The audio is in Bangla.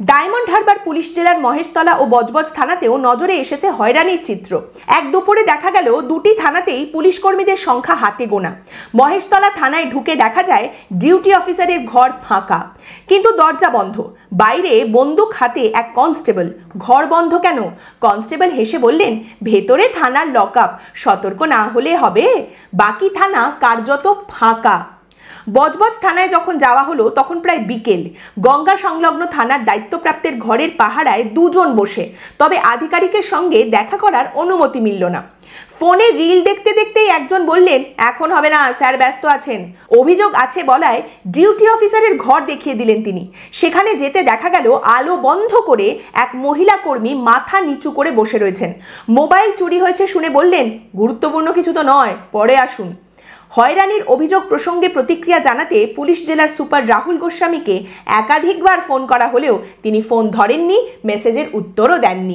ডায়মন্ড হারবার পুলিশ জেলার মহেশতলা ও বজবজ থানাতেও নজরে এসেছে হয়রানির চিত্র। এক দুপুরে দেখা গেল দুটি থানাতেই পুলিশ কর্মীদের সংখ্যা হাতে গোনা। মহেশতলা থানায় ঢুকে দেখা যায় ডিউটি অফিসারের ঘর ফাঁকা, কিন্তু দরজা বন্ধ। বাইরে বন্দুক হাতে এক কনস্টেবল। ঘর বন্ধ কেন? কনস্টেবল হেসে বললেন, ভেতরে থানার লকআপ, সতর্ক না হলে হবে। বাকি থানা কার্যত ফাঁকা। বজবজ থানায় যখন যাওয়া হলো তখন প্রায় বিকেল। গঙ্গা সংলগ্ন থানার দায়িত্বপ্রাপ্তের ঘরের পাহারায় দুজন বসে, তবে আধিকারিকের সঙ্গে দেখা করার অনুমতি মিলল না। ফোনে রিল দেখতে দেখতেই একজন বললেন, এখন হবে না স্যার, ব্যস্ত আছেন। অভিযোগ আছে বলায় ডিউটি অফিসারের ঘর দেখিয়ে দিলেন তিনি। সেখানে যেতে দেখা গেল আলো বন্ধ করে এক মহিলা কর্মী মাথা নিচু করে বসে রয়েছেন। মোবাইল চুরি হয়েছে শুনে বললেন, গুরুত্বপূর্ণ কিছু তো নয়, পরে আসুন। হয়রানির অভিযোগ প্রসঙ্গে প্রতিক্রিয়া জানাতে পুলিশ জেলার সুপার রাহুল গোস্বামীকে একাধিকবার ফোন করা হলেও তিনি ফোন ধরেননি, মেসেজের উত্তরও দেননি।